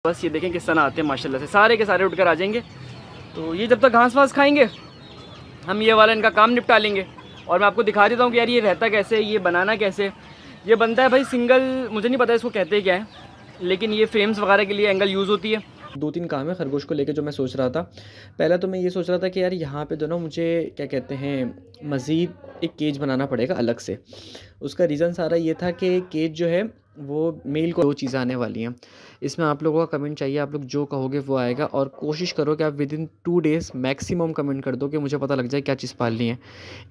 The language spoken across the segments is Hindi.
बस ये देखें किस तरह आते हैं माशाल्लाह से, सारे के सारे उठकर आ जाएंगे। तो ये जब तक घास वास खाएंगे हम ये वाला इनका काम निपटा लेंगे। और मैं आपको दिखा देता हूँ कि यार ये रहता कैसे, ये बनाना कैसे। ये बनता है भाई सिंगल, मुझे नहीं पता इसको कहते क्या है, लेकिन ये फ्रेम्स वगैरह के लिए एंगल यूज़ होती है। 2-3 काम है खरगोश को लेके जो मैं सोच रहा था। पहला तो मैं ये सोच रहा था कि यार यहाँ पे जो ना मुझे क्या कहते हैं मज़ीद एक केज बनाना पड़ेगा अलग से। उसका रीज़न सारा ये था कि केज जो है वो मेल को 2 चीज़ें आने वाली हैं। इसमें आप लोगों का कमेंट चाहिए, आप लोग जो कहोगे वो आएगा। और कोशिश करो कि आप विदिन 2 डेज़ मैक्सिमम कमेंट कर दो कि मुझे पता लग जाए क्या चीज़ पालनी है।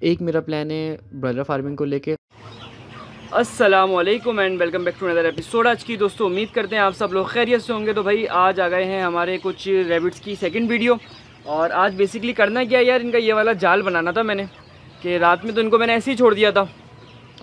एक मेरा प्लान है ब्रॉयलर फार्मिंग को लेके। अस्सलामुअलैकुम and welcome back to another episode. आज की दोस्तों उम्मीद करते हैं आप सब लोग खैरियत से होंगे। तो भाई आज आ गए हैं हमारे कुछ रैबिट्स की सेकंड वीडियो। और आज बेसिकली करना क्या यार, इनका ये वाला जाल बनाना था मैंने, कि रात में तो इनको मैंने ऐसे ही छोड़ दिया था,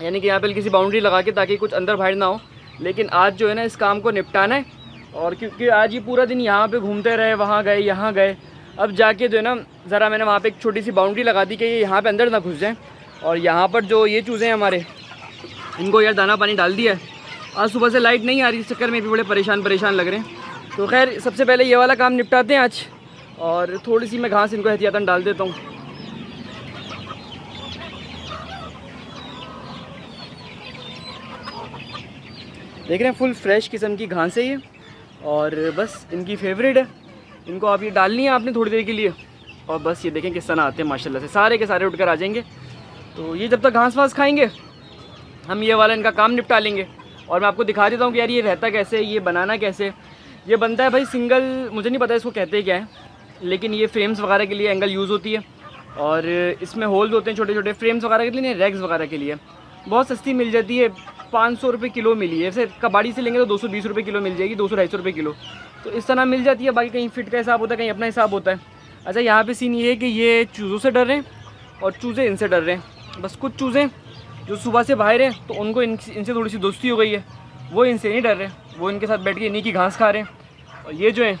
यानी कि यहाँ पे किसी बाउंड्री लगा के, ताकि कुछ अंदर बाहर ना हो। लेकिन आज जो है ना इस काम को निपटाना है। और क्योंकि आज ये पूरा दिन यहाँ पे घूमते रहे, वहाँ गए यहाँ गए, अब जाके जो है ना ज़रा मैंने वहाँ पे एक छोटी सी बाउंड्री लगा दी कि ये यहाँ पे अंदर ना घुस जाएँ। और यहाँ पर जो ये चूज़े हैं हमारे, इनको यार दाना पानी डाल दिया है। आज सुबह से लाइट नहीं आ रही, इस चक्कर में भी बड़े परेशान लग रहे हैं। तो खैर सबसे पहले ये वाला काम निपटाते हैं आज। और थोड़ी सी मैं घास इनको एहतियातन डाल देता हूँ। देख रहे हैं फुल फ्रेश किस्म की घास है ये, और बस इनकी फेवरेट है। इनको आप ये डालनी है आपने थोड़ी देर के लिए, और बस ये देखें किस तरह आते हैं माशाल्लाह से, सारे के सारे उठकर आ जाएंगे। तो ये जब तक घास वास खाएंगे हम ये वाला इनका काम निपटा लेंगे। और मैं आपको दिखा देता हूँ कि यार ये रहता कैसे, ये बनाना कैसे। ये बनता है भाई सिंगल, मुझे नहीं पता इसको कहते क्या है, लेकिन ये फ्रेम्स वगैरह के लिए एंगल यूज़ होती है। और इसमें होल्स होते हैं छोटे छोटे, फ्रेम्स वगैरह के लिए नहीं, रैग्स वगैरह के लिए। बहुत सस्ती मिल जाती है, 500 रुपये किलो मिली है। जैसे कबाड़ी से लेंगे तो 220 रुपये किलो मिल जाएगी, 200-250 रुपये किलो। तो इस तरह मिल जाती है। बाकी कहीं फिट का हिसाब होता है, कहीं अपना हिसाब होता है। अच्छा यहाँ पे सीन ये है कि ये चूज़ों से डर रहे हैं और चूज़े इनसे डर रहे हैं। बस कुछ चूज़े जो सुबह से बाहर हैं तो उनको इनसे थोड़ी सी दोस्ती हो गई है, वो इनसे नहीं डर रहे, वो इनके साथ बैठ के इन्हीं की घास खा रहे हैं। और ये जो हैं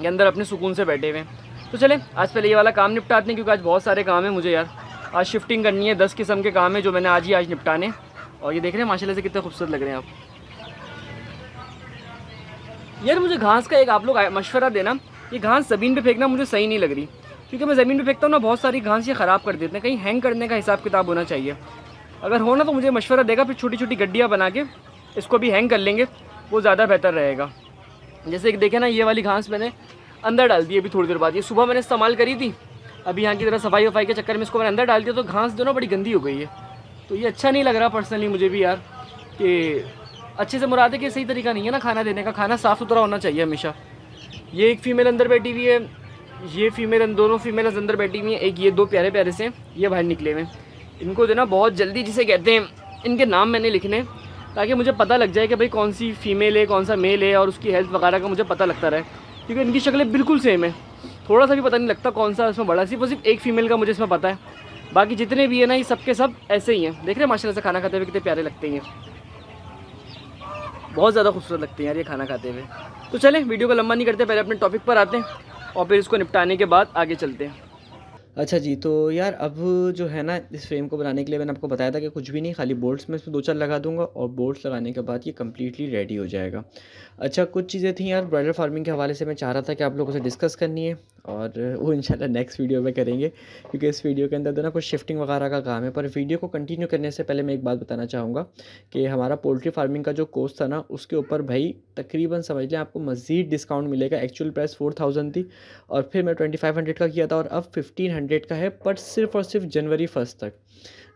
ये अंदर अपने सुकून से बैठे हुए हैं। तो चलें आज पहले ये वाला काम निपटाते हैं, क्योंकि आज बहुत सारे काम हैं मुझे यार। आज शिफ्टिंग करनी है, 10 किस्म के काम है जो मैंने आज निपटाने। और ये देख रहे हैं माशाल्लाह से कितने खूबसूरत लग रहे हैं आप। यार मुझे घास का एक आप लोग मशवरा देना, ये घास ज़मीन पे फेंकना मुझे सही नहीं लग रही, क्योंकि मैं ज़मीन पे फेंकता हूँ ना बहुत सारी घास ये ख़राब कर देते हैं। कहीं हैंग करने का हिसाब किताब होना चाहिए। अगर हो ना तो मुझे मशवरा देगा, फिर छोटी छोटी गड्डियाँ बना के इसको भी हैंग कर लेंगे, वो ज़्यादा बेहतर रहेगा। जैसे कि देखें ना ये वाली घास मैंने अंदर डाल दी अभी थोड़ी देर बाद। ये सुबह मैंने इस्तेमाल करी थी, अभी यहाँ की तरह सफाई वफाई के चक्कर में इसको मैंने अंदर डाल दिया, तो घास जो ना बड़ी गंदी हो गई है। तो ये अच्छा नहीं लग रहा पर्सनली मुझे भी यार, कि अच्छे से मुराद है कि सही तरीका नहीं है ना खाना देने का। खाना साफ़ सुथरा होना चाहिए हमेशा। ये एक फ़ीमेल अंदर बैठी हुई है, ये फीमेल, दोनों फीमेल्स अंदर बैठी हुई हैं। एक ये 2 प्यारे प्यारे से ये बाहर निकले हुए हैं। इनको जो ना बहुत जल्दी, जिसे कहते हैं, इनके नाम मैंने लिखने हैं ताकि मुझे पता लग जाए कि भाई कौन सी फ़ीमेल है कौन सा मेल है, और उसकी हेल्थ वगैरह का मुझे पता लगता रहे, क्योंकि इनकी शक्लें बिल्कुल सेम है। थोड़ा सा भी पता नहीं लगता कौन सा इसमें बड़ा। सिर्फ एक फ़ीमेल का मुझे इसमें पता है, बाकी जितने भी है ना ये सब के सब ऐसे ही हैं। देख रहे हैं माशाल्लाह से खाना खाते हुए कितने प्यारे लगते हैं, बहुत ज़्यादा खूबसूरत लगते हैं यार ये खाना खाते हुए। तो चलें वीडियो को लंबा नहीं करते, पहले अपने टॉपिक पर आते हैं और फिर इसको निपटाने के बाद आगे चलते हैं। अच्छा जी, तो यार अब जो है ना इस फ्रेम को बनाने के लिए मैंने आपको बताया था कि कुछ भी नहीं, खाली बोल्ट्स में इसमें 2-4 लगा दूंगा, और बोल्ट्स लगाने के बाद ये कम्प्लीटली रेडी हो जाएगा। अच्छा कुछ चीज़ें थी यार ब्रॉयलर फार्मिंग के हवाले से मैं चाह रहा था कि आप लोगों से डिस्कस करनी है, और वो इंशाल्लाह नेक्स्ट वीडियो में करेंगे, क्योंकि इस वीडियो के अंदर तो ना कुछ शिफ्टिंग वगैरह का काम है। पर वीडियो को कंटिन्यू करने से पहले मैं एक बात बताना चाहूँगा कि हमारा पोल्ट्री फार्मिंग का जो कोर्स था ना उसके ऊपर भाई तकरीबन समझ लें आपको मज़ीद डिस्काउंट मिलेगा। एक्चुअल प्राइस 4000 थी, और फिर मैं 2500 का किया था, और अब 1500 का है। पर सिर्फ और सिर्फ जनवरी 1 तक,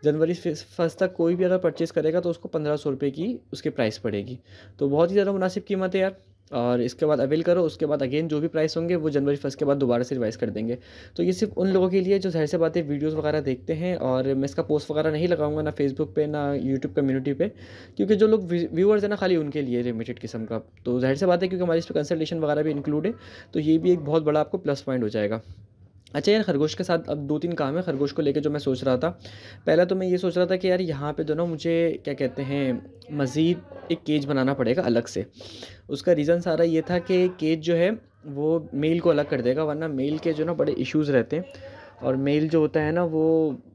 जनवरी 1 तक कोई भी अगर परचेज़ करेगा तो उसको 1500 रुपये की उसकी प्राइस पड़ेगी। तो बहुत ही ज़्यादा मुनासिब कीमत है यार। और इसके बाद अवेल करो, उसके बाद अगेन जो भी प्राइस होंगे वो जनवरी 1 के बाद दोबारा से रिवाइज़ कर देंगे। तो ये सिर्फ उन लोगों के लिए जो ज़ाहिर सी बात है वीडियोस वगैरह देखते हैं। और मैं इसका पोस्ट वगैरह नहीं लगाऊंगा ना फेसबुक पे ना यूट्यूब कम्युनिटी पे, क्योंकि जो लोग व्यूअर्स हैं ना खाली उनके लिए लिमिटेड किस्म का। तो ज़ाहिर सी बात है क्योंकि हमारी इस पर कंसल्टेशन वगैरह भी इंक्लूड है, तो ये भी एक बहुत बड़ा आपको प्लस पॉइंट हो जाएगा। अच्छा यार खरगोश के साथ अब 2-3 काम है खरगोश को लेके जो मैं सोच रहा था। पहला तो मैं ये सोच रहा था कि यार यहाँ पे जो ना मुझे क्या कहते हैं मज़ीद एक केज बनाना पड़ेगा अलग से। उसका रीज़न सारा ये था कि केज जो है वो मेल को अलग कर देगा, वरना मेल के जो ना बड़े इश्यूज़ रहते हैं, और मेल जो होता है ना वो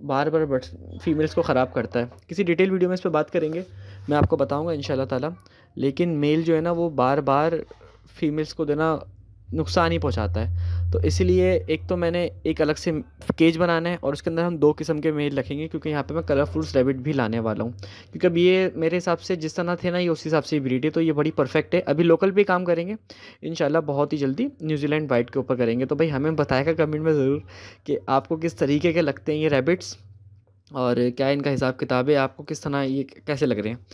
बार बार फीमेल्स को ख़राब करता है। किसी डिटेल वीडियो में इस पर बात करेंगे, मैं आपको बताऊँगा इंशाल्लाह ताला। लेकिन मेल जो है ना वो बार बार फीमेल्स को देना नुकसान ही पहुंचाता है। तो इसीलिए एक तो मैंने एक अलग से केज बनाना है और उसके अंदर हम 2 किस्म के मेल रखेंगे, क्योंकि यहाँ पे मैं कलरफुल्स रैबिट भी लाने वाला हूँ। क्योंकि अब ये मेरे हिसाब से जिस तरह थे ना, ये उस हिसाब से ब्रीड है, तो ये बड़ी परफेक्ट है। अभी लोकल पे काम करेंगे इंशाल्लाह, बहुत ही जल्दी न्यूजीलैंड वाइट के ऊपर करेंगे। तो भाई हमें बताएगा कमेंट में ज़रूर कि आपको किस तरीके के लगते हैं ये रैबिट्स, और क्या इनका हिसाब किताब है, आपको किस तरह ये कैसे लग रहे हैं।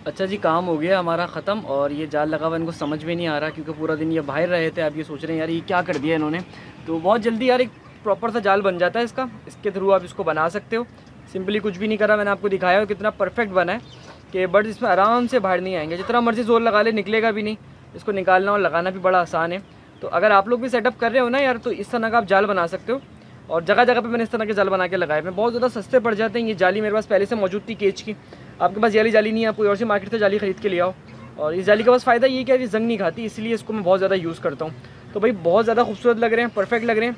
अच्छा जी, काम हो गया हमारा ख़त्म, और ये जाल लगा हुआ इनको समझ में नहीं आ रहा, क्योंकि पूरा दिन ये बाहर रहे थे। अब ये सोच रहे हैं यार ये क्या कर दिया इन्होंने। तो बहुत जल्दी यार एक प्रॉपर सा जाल बन जाता है इसका, इसके थ्रू आप इसको बना सकते हो। सिंपली कुछ भी नहीं करा, मैंने आपको दिखाया कितना परफेक्ट बना है कि बर्ड्स इसमें आराम से बाहर नहीं आएंगे। जितना मर्जी जोर लगा ले निकलेगा भी नहीं, इसको निकालना और लगाना भी बड़ा आसान है। तो अगर आप लोग भी सेटअप कर रहे हो ना यार, तो इस तरह का आप जाल बना सकते हो। और जगह जगह पे मैंने इस तरह के जाल बना के लगाए हैं, बहुत ज़्यादा सस्ते पड़ जाते हैं। ये जाली मेरे पास पहले से मौजूद थी केज की। आपके पास ये वाली जाली नहीं है, आप कोई और से मार्केट से जाली खरीद के ले आओ। और इस जाली का बस फ़ायदा ये कि ये जंग नहीं खाती, इसलिए इसको मैं बहुत ज़्यादा यूज़ करता हूँ। तो भाई बहुत ज़्यादा खूबसूरत लग रहे हैं, परफेक्ट लग रहे हैं।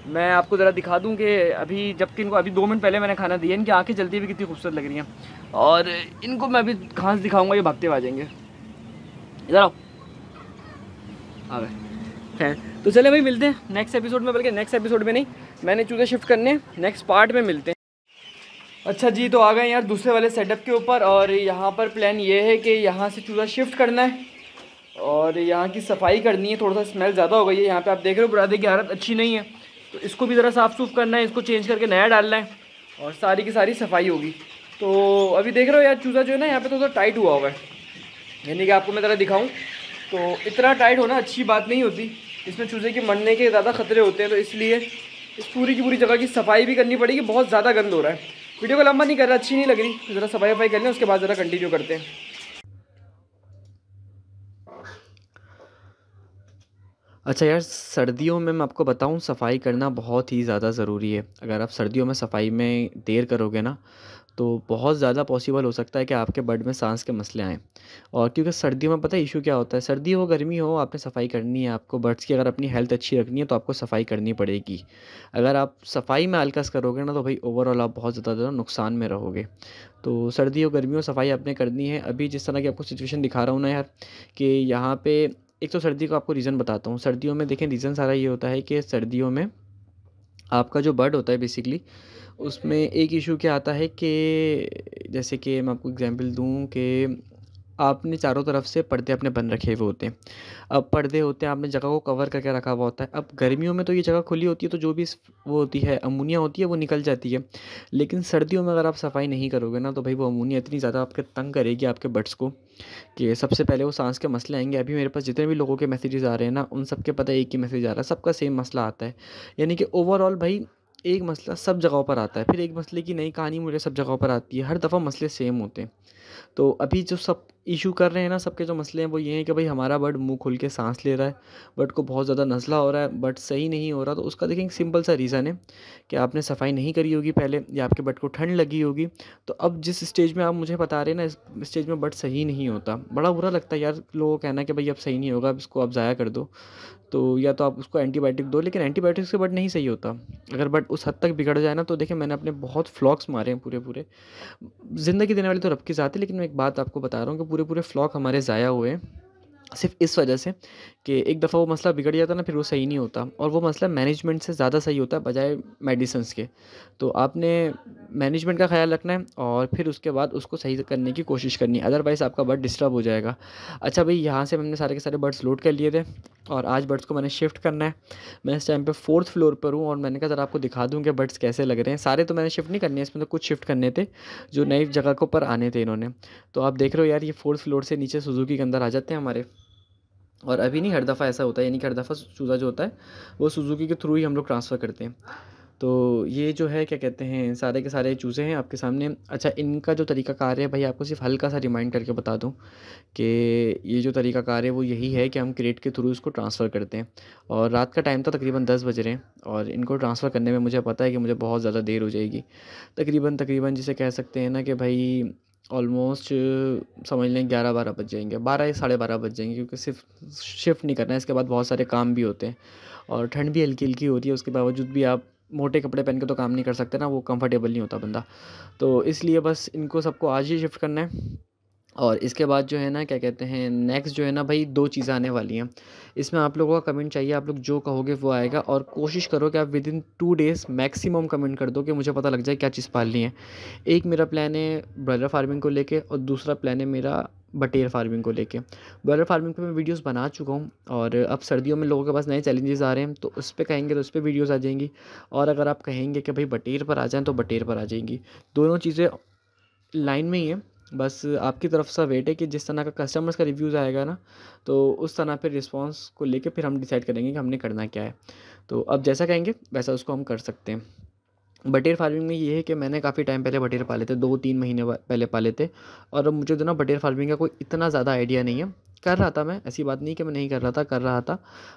मैं आपको ज़रा दिखा दूँ कि अभी जबकि इनको अभी 2 मिनट पहले मैंने खाना दिया, इनकी आँखें जलती हुई कितनी खूबसूरत लग रही हैं। और इनको मैं अभी घास दिखाऊँगा, ये भागते हुए आ जाएंगे। इधर आओ, आ गए हैं। तो चले भाई मिलते हैं नेक्स्ट एपिसोड में, बल्कि नेक्स्ट एपिसोड में नहीं, मैंने चूज़े शिफ्ट करने, नेक्स्ट पार्ट में मिलते हैं। अच्छा जी, तो आ गए यार दूसरे वाले सेटअप के ऊपर, और यहाँ पर प्लान ये है कि यहाँ से चूज़ा शिफ्ट करना है और यहाँ की सफाई करनी है। थोड़ा सा स्मेल ज़्यादा हो गई है यहाँ पे, आप देख रहे हो बुरादे की हालत अच्छी नहीं है, तो इसको भी ज़रा साफ़ सूफ करना है, इसको चेंज करके नया डालना है और सारी की सारी सफाई होगी। तो अभी देख रहे हो यार चूज़ा जो है ना यहाँ पर थोड़ा टाइट हुआ हुआ है, यानी कि आपको मैं ज़रा दिखाऊँ तो इतना टाइट होना अच्छी बात नहीं होती, इसमें चूज़े के मरने के ज़्यादा खतरे होते हैं। तो इसलिए इस पूरी की पूरी जगह की सफाई भी करनी पड़ेगी, बहुत ज़्यादा गंद हो रहा है। वीडियो को लंबा नहीं कर रहा, अच्छी नहीं लग रही, ज़रा सफाई वफाई कर लें, उसके बाद ज़रा कंटिन्यू करते हैं। अच्छा यार, सर्दियों में मैं आपको बताऊं सफाई करना बहुत ही ज़्यादा ज़रूरी है। अगर आप सर्दियों में सफाई में देर करोगे ना, तो बहुत ज़्यादा पॉसिबल हो सकता है कि आपके बर्ड में सांस के मसले आएँ। और क्योंकि सर्दियों में पता है इशू क्या होता है, सर्दी हो गर्मी हो आपने सफाई करनी है। आपको बर्ड्स की अगर अपनी हेल्थ अच्छी रखनी है तो आपको सफाई करनी पड़ेगी। अगर आप सफाई में आलकस करोगे ना, तो भाई ओवरऑल आप बहुत ज़्यादा नुकसान में रहोगे। तो सर्दी हो गर्मी हो सफाई आपने करनी है। अभी जिस तरह की आपको सिचुएशन दिखा रहा हूँ ना यार, कि यहाँ पे एक तो सर्दी का आपको रीज़न बताता हूँ। सर्दियों में देखें रीज़न सारा ये होता है कि सर्दियों में आपका जो बर्ड होता है बेसिकली, उसमें एक इशू क्या आता है कि जैसे कि मैं आपको एग्जांपल दूँ कि आपने चारों तरफ से पर्दे अपने बंद रखे हुए होते हैं। अब पर्दे होते हैं, आपने जगह को कवर करके रखा हुआ होता है। अब गर्मियों में तो ये जगह खुली होती है, तो जो भी वो होती है अमोनिया होती है वो निकल जाती है। लेकिन सर्दियों में अगर आप सफाई नहीं करोगे ना, तो भाई वो अमोनिया इतनी ज़्यादा आपके तंग करेगी आपके बर्ड्स को, कि सबसे पहले वो सांस के मसले आएंगे। अभी मेरे पास जितने भी लोगों के मैसेजेस आ रहे हैं ना, उन सबके पता है एक ही मैसेज आ रहा है, सबका सेम मसला आता है। यानी कि ओवरऑल भाई एक मसला सब जगहों पर आता है, फिर एक मसले की नई कहानी मुझे सब जगहों पर आती है, हर दफ़ा मसले सेम होते हैं। तो अभी जो सब इशू कर रहे हैं ना, सबके जो मसले हैं वो ये हैं कि भाई हमारा बर्ड मुंह खोल के सांस ले रहा है, बर्ड को बहुत ज़्यादा नज़ला हो रहा है, बर्ड सही नहीं हो रहा। तो उसका देखिए एक सिंपल सा रीज़न है कि आपने सफाई नहीं करी होगी पहले, या आपके बर्ड को ठंड लगी होगी। तो अब जिस स्टेज में आप मुझे बता रहे हैं ना, इस स्टेज में बर्ड सही नहीं होता। बड़ा बुरा लगता है यार लोगों का कहना कि भाई अब सही नहीं होगा, अब इसको आप ज़ाया कर दो। तो या तो आप उसको एंटीबायोटिक दो, लेकिन एंटीबायोटिक से बर्ड नहीं सही होता। अगर बर्ड उस हद तक बिगड़ जाए ना, तो देखिए मैंने अपने बहुत फ्लॉक्स मारे हैं पूरे पूरे। ज़िंदगी देने वाली तो रब की ज़ात है, लेकिन मैं एक बात आपको बता रहा हूँ कि पूरे पूरे फ्लॉक हमारे ज़ाया हुए हैं, सिर्फ़ इस वजह से कि एक दफ़ा वो मसला बिगड़ जाता है ना, फिर वो सही नहीं होता, और वो मसला मैनेजमेंट से ज़्यादा सही होता है बजाय मेडिसिन्स के। तो आपने मैनेजमेंट का ख़्याल रखना है और फिर उसके बाद उसको सही करने की कोशिश करनी है, अदरवाइज़ आपका बर्ड डिस्टर्ब हो जाएगा। अच्छा भाई, यहाँ से हमने सारे के सारे बर्ड्स लोड कर लिए थे और आज बर्ड्स को मैंने शिफ्ट करना है। मैं इस टाइम पे 4th फ्लोर पर हूँ और मैंने कहा ज़रा आपको दिखा दूँ कि बर्ड्स कैसे लग रहे हैं। सारे तो मैंने शिफ्ट नहीं करने, इसमें तो कुछ शिफ्ट करने थे जो नई जगह के ऊपर आने थे इन्होंने। तो आप देख रहे हो यार, ये 4th फ्लोर से नीचे सुजुकी के अंदर आ जाते हैं हमारे। और अभी नहीं, हर दफ़ा ऐसा होता है, यानी कि हर दफ़ा चूज़ा जो होता है वो सुजुकी के थ्रू ही हम लोग ट्रांसफ़र करते हैं। तो ये जो है क्या कहते हैं, सारे के सारे चूज़े हैं आपके सामने। अच्छा, इनका जो तरीक़ाकार है भाई, आपको सिर्फ हल्का सा रिमाइंड करके बता दूं कि ये जो तरीक़ाकार है वो यही है कि हम क्रेट के थ्रू इसको ट्रांसफ़र करते हैं। और रात का टाइम था, तकरीबन 10 बज रहे हैं, और इनको ट्रांसफ़र करने में मुझे पता है कि मुझे बहुत ज़्यादा देर हो जाएगी। तकरीबन तकरीबन जिसे कह सकते हैं ना कि भाई ऑलमोस्ट समझ लें 11-12 बज जाएंगे, 12 या 12:30 बज जाएंगे, क्योंकि सिर्फ शिफ्ट नहीं करना है, इसके बाद बहुत सारे काम भी होते हैं और ठंड भी हल्की हल्की हो रही है। उसके बावजूद भी आप मोटे कपड़े पहन के तो काम नहीं कर सकते ना, वो कंफर्टेबल नहीं होता बंदा। तो इसलिए बस इनको सबको आज ही शिफ्ट करना है और इसके बाद जो है ना क्या कहते हैं, नेक्स्ट जो है ना भाई 2 चीज़ें आने वाली हैं। इसमें आप लोगों का कमेंट चाहिए, आप लोग जो कहोगे वो आएगा, और कोशिश करो कि आप विदिन 2 डेज़ मैक्सिमम कमेंट कर दो कि मुझे पता लग जाए क्या चीज़ पालनी है। एक मेरा प्लान है ब्रॉयलर फार्मिंग को लेके, और दूसरा प्लान है मेरा बटेर फार्मिंग को लेके। ब्रॉयलर फार्मिंग पे मैं वीडियोस बना चुका हूँ, और अब सर्दियों में लोगों के पास नए चैलेंजेस आ रहे हैं, तो उस पे कहेंगे तो उस पे वीडियोस आ जाएंगी, और अगर आप कहेंगे कि भाई बटेर पर आ जाएँ तो बटेर पर आ जाएंगी। दोनों चीज़ें लाइन में ही है, बस आपकी तरफ से वेट है कि जिस तरह का कस्टमर्स का रिव्यूज़ आएगा ना, तो उस तरह पे रिस्पॉन्स को लेके फिर हम डिसाइड करेंगे कि हमने करना क्या है। तो अब जैसा कहेंगे वैसा उसको हम कर सकते हैं। बटेर फार्मिंग में ये है कि मैंने काफ़ी टाइम पहले बटेर पाले थे, 2-3 महीने पहले पाले थे, और अब मुझे तो ना बटेर फार्मिंग का कोई इतना ज़्यादा आइडिया नहीं है। कर रहा था मैं, ऐसी बात नहीं कि मैं नहीं कर रहा था, कर रहा था,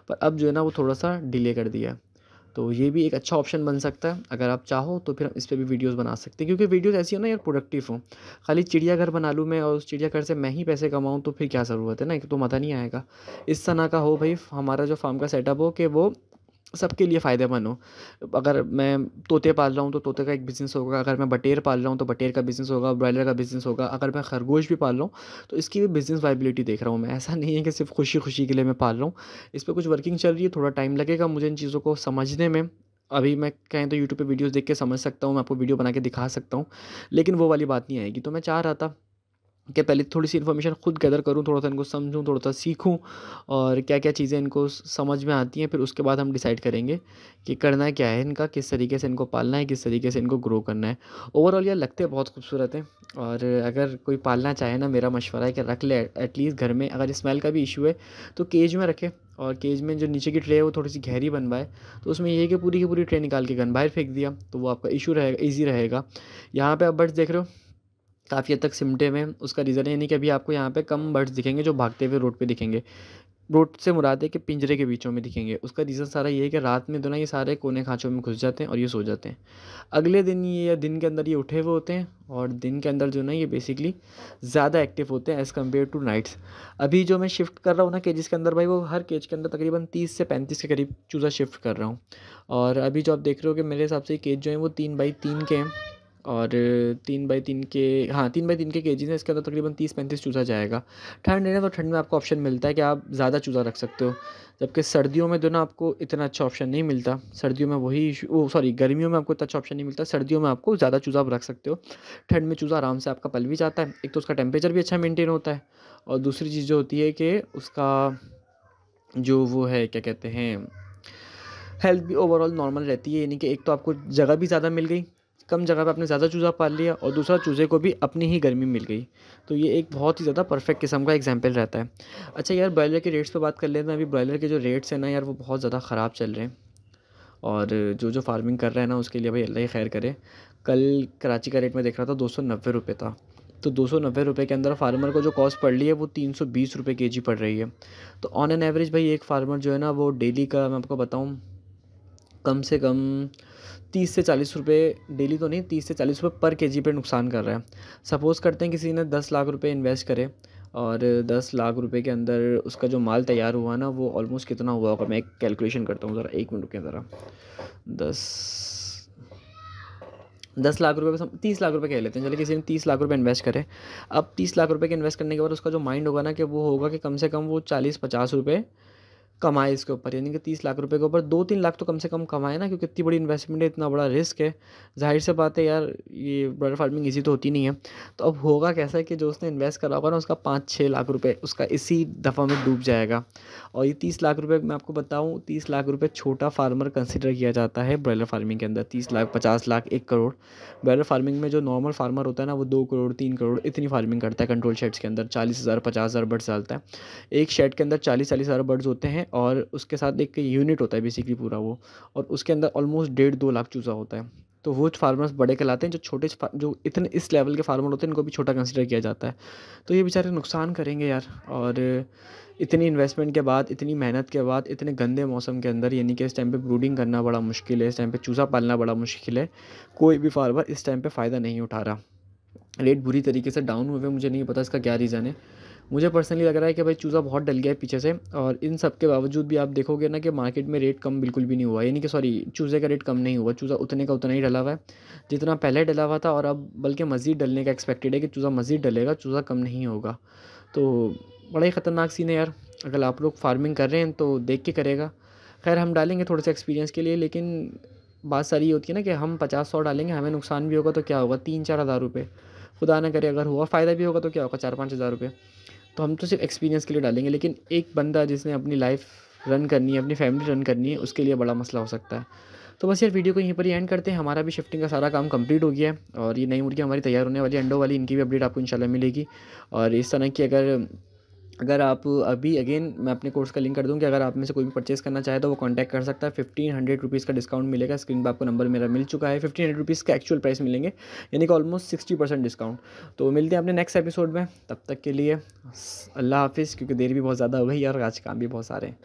पर अब जो है ना वो थोड़ा सा डिले कर दिया है। तो ये भी एक अच्छा ऑप्शन बन सकता है, अगर आप चाहो तो फिर हम इस पे भी वीडियोस बना सकते हैं, क्योंकि वीडियोस ऐसी हो ना यार, प्रोडक्टिव हो। खाली चिड़ियाघर बना लूँ मैं और उस चिड़ियाघर से मैं ही पैसे कमाऊँ, तो फिर क्या ज़रूरत है ना, तो मज़ा नहीं आएगा। इस तरह का हो भाई हमारा जो फार्म का सेटअप हो कि वो सबके लिए फ़ायदेमंद हो। अगर मैं तोते पाल रहा हूँ तो तोते का एक बिज़नेस होगा, अगर मैं बटेर पाल रहा हूँ तो बटेर का बिज़नेस होगा, ब्रॉयलर का बिज़नेस होगा, अगर मैं खरगोश भी पाल रहा हूँ तो इसकी भी बिज़नेस वायबिलिटी देख रहा हूँ मैं। ऐसा नहीं है कि सिर्फ़ खुशी-खुशी के लिए मैं पाल रहा हूँ। इस पे कुछ वर्किंग चल रही है, थोड़ा टाइम लगेगा मुझे इन चीज़ों को समझने में। अभी मैं कहें तो यूट्यूब पे वीडियोज़ देख के समझ सकता हूँ, मैं आपको वीडियो बना के दिखा सकता हूँ, लेकिन वो वाली बात नहीं आएगी। तो मैं चाह रहा था कि पहले थोड़ी-सी इन्फॉर्मेशन खुद गैदर करूँ, थोड़ा-सा इनको समझूँ, थोड़ा-सा सीखूँ, और क्या-क्या चीज़ें इनको समझ में आती हैं, फिर उसके बाद हम डिसाइड करेंगे कि करना क्या है इनका, किस तरीके से इनको पालना है, किस तरीके से इनको ग्रो करना है। ओवरऑल यार लगते बहुत खूबसूरत हैं, और अगर कोई पालना चाहे ना, मेरा मशवरा है कि रख ले एटलीस्ट घर में। अगर स्मेल का भी इश्यू है तो केज में रखे, और केज में जो नीचे की ट्रे है वो थोड़ी-सी गहरी बनवाए, तो उसमें ये है कि पूरी की पूरी ट्रे निकाल के गन बाहर फेंक दिया, तो वो आपका इश्यू रहेगा, ईज़ी रहेगा। यहाँ पे आप बर्ड्स देख रहे हो काफ़ी हद तक सिमटे हुए हैं, उसका रीज़न ये नहीं कि अभी आपको यहाँ पे कम बर्ड्स दिखेंगे जो भागते हुए रोड पे दिखेंगे। रोड से मुराद है कि पिंजरे के बीचों में दिखेंगे। उसका रीज़न सारा ये है कि रात में तो ना ये सारे कोने खाँचों में घुस जाते हैं और ये सो जाते हैं। अगले दिन ये या दिन के अंदर ये उठे हुए होते हैं, और दिन के अंदर जो ना ये बेसिकली ज़्यादा एक्टिव होते हैं एज़ कम्पेयर टू नाइट्स। अभी जो मैं शिफ्ट कर रहा हूँ ना केजेस के अंदर भाई, वो हर केज के अंदर तकरीबन 30 से 35 के करीब चूज़ा शिफ्ट कर रहा हूँ। और अभी जो आप देख रहे हो कि मेरे हिसाब से ये केज जो है वो 3 बाई 3 के हैं, और 3 बाई 3 के, हाँ 3 बाई 3 के केजीज़ हैं, इसके अंदर तकरीबन 30-35 चूज़ा जाएगा। ठंड है ना, तो ठंड में आपको ऑप्शन मिलता है कि आप ज़्यादा चूज़ा रख सकते हो, जबकि सर्दियों में जो ना आपको इतना अच्छा ऑप्शन नहीं मिलता। सर्दियों में गर्मियों में आपको इतना अच्छा ऑप्शन नहीं मिलता, सर्दियों में आपको ज़्यादा चूज़ा आप रख सकते हो। ठंड में चूज़ा आराम से आपका पल भी जाता है, एक तो उसका टेम्परेचर भी अच्छा मेंटेन होता है, और दूसरी चीज़ जो होती है कि उसका जो वो है क्या कहते हैं, हेल्थ भी ओवरऑल नॉर्मल रहती है। यानी कि एक तो आपको जगह भी ज़्यादा मिल गई, कम जगह पे आपने ज़्यादा चूज़ा पाल लिया, और दूसरा चूज़े को भी अपनी ही गर्मी मिल गई। तो ये एक बहुत ही ज़्यादा परफेक्ट किस्म का एग्जाम्पल रहता है। अच्छा यार, ब्रॉयलर के रेट्स पे बात कर लेते हैं। अभी ब्रॉयलर के जो रेट्स हैं ना यार, वो बहुत ज़्यादा ख़राब चल रहे हैं, और जो फार्मिंग कर रहा है ना उसके लिए भाई अल्लाह ही खैर करे। कल कराची का रेट मैं देख रहा था, 290 रुपये था। तो 290 रुपये के अंदर फार्मर को जो कॉस्ट पड़ रही है वो 320 रुपये केजी पड़ रही है। तो ऑन एन एवरेज भाई एक फार्मर जो है ना, वो डेली का मैं आपको बताऊँ, कम से कम 30 से 40 रुपये, डेली तो नहीं, 30 से 40 रुपये पर केजी पे नुकसान कर रहा है। सपोज़ करते हैं किसी ने 10 लाख रुपए इन्वेस्ट करे, और 10 लाख रुपए के अंदर उसका जो माल तैयार हुआ ना, वो ऑलमोस्ट कितना हुआ होगा, मैं एक कैलकुलेशन करता हूँ ज़रा, 1 मिनट रुकिए ज़रा। 10 10 लाख रुपए, 30 लाख रुपए कह लेते हैं, चलिए किसी ने 30 लाख रुपए इन्वेस्ट करे। अब 30 लाख रुपए के इन्वेस्ट करने के बाद उसका जो माइंड होगा ना, कि वो होगा कि कम से कम वो 40-50 रुपये कमाए इसके ऊपर, यानी कि 30 लाख रुपए के ऊपर 2-3 लाख तो कम से कम कमाए ना, क्योंकि इतनी बड़ी इन्वेस्टमेंट है, इतना बड़ा रिस्क है। ज़ाहिर सी बात है यार, ये ब्रॉयलर फार्मिंग इजी तो होती नहीं है। तो अब होगा कैसा है कि जो उसने इन्वेस्ट करा होगा ना, उसका 5-6 लाख रुपए उसका इसी दफ़ा में डूब जाएगा। और ये 30 लाख रुपए मैं आपको बताऊँ, 30 लाख रुपए छोटा फार्मर कंसिडर किया जाता है ब्रॉयलर फार्मिंग के अंदर। 30 लाख, 50 लाख, 1 करोड़। ब्रॉयलर फार्मिंग में जो नॉर्मल फार्मर होता है ना, वो 2 करोड़, 3 करोड़ इतनी फार्मिंग करता है कंट्रोल शेड्स के अंदर। 40,000, 50,000 बर्ड्स डालता है एक शेड के अंदर। 40-40 हज़ार बर्ड्स होते हैं, और उसके साथ एक यूनिट होता है बेसिकली पूरा वो, और उसके अंदर ऑलमोस्ट 1.5-2 लाख चूज़ा होता है। तो वो फार्मर्स बड़े कहलाते हैं, जो जो इतने इस लेवल के फार्मर होते हैं, इनको भी छोटा कंसिडर किया जाता है। तो ये बेचारे नुकसान करेंगे यार, और इतनी इन्वेस्टमेंट के बाद, इतनी मेहनत के बाद, इतने गंदे मौसम के अंदर, यानी कि इस टाइम पे ब्रूडिंग करना बड़ा मुश्किल है, इस टाइम पे चूज़ा पालना बड़ा मुश्किल है। कोई भी फार्मर इस टाइम पे फ़ायदा नहीं उठा रहा। रेट बुरी तरीके से डाउन हुए हैं, मुझे नहीं पता इसका क्या रीज़न है। मुझे पर्सनली लग रहा है कि भाई चूज़ा बहुत डल गया है पीछे से, और इन सब के बावजूद भी आप देखोगे ना कि मार्केट में रेट कम बिल्कुल भी नहीं हुआ, यानी कि सॉरी, चूज़े का रेट कम नहीं हुआ, चूज़ा उतने का उतना ही डला हुआ है जितना पहले डला हुआ था, और अब बल्कि मज़ीद डलने का एक्सपेक्टेड है कि चूज़ा मज़ीद डलेगा, चूज़ा कम नहीं होगा। तो बड़ा ही ख़तरनाक सीन है यार। अगर आप लोग फार्मिंग कर रहे हैं तो देख के करेगा। खैर हम डालेंगे थोड़े से एक्सपीरियंस के लिए, लेकिन बात सारी ये होती है ना कि हम 50-100 डालेंगे, हमें नुकसान भी होगा तो क्या होगा, 3-4 हज़ार रुपये, खुदा ना करे अगर हुआ फ़ायदा भी होगा तो क्या होगा, 4-5 हज़ार रुपये। तो हम तो सिर्फ एक्सपीरियंस के लिए डालेंगे, लेकिन एक बंदा जिसने अपनी लाइफ रन करनी है, अपनी फैमिली रन करनी है, उसके लिए बड़ा मसला हो सकता है। तो बस यार वीडियो को यहीं पर ही एंड करते हैं। हमारा भी शिफ्टिंग का सारा काम कंप्लीट हो गया है, और ये नई मुर्गियाँ हमारी तैयार होने वाली है अंडों वाली, इनकी भी अपडेट आपको इंशाल्लाह मिलेगी। और इस तरह की अगर अगर आप अभी अगेन मैं अपने कोर्स का लिंक कर दूँ कि अगर आप में से कोई भी परचेज़ करना चाहे तो वो कांटेक्ट कर सकता है। 1500 का डिस्काउंट मिलेगा। स्क्रीन पर आपको नंबर मेरा मिल चुका है। 1500 का एक्चुअल प्राइस मिलेंगे, यानी कि ऑलमोस्ट 60% डिस्काउंट। तो मिलते हैं अपने नेक्स्ट एपिसोड में, तब तक के लिए अल्लाह हाफिज़, क्योंकि देर भी बहुत ज़्यादा हो गई और आज काम भी बहुत सारे हैं।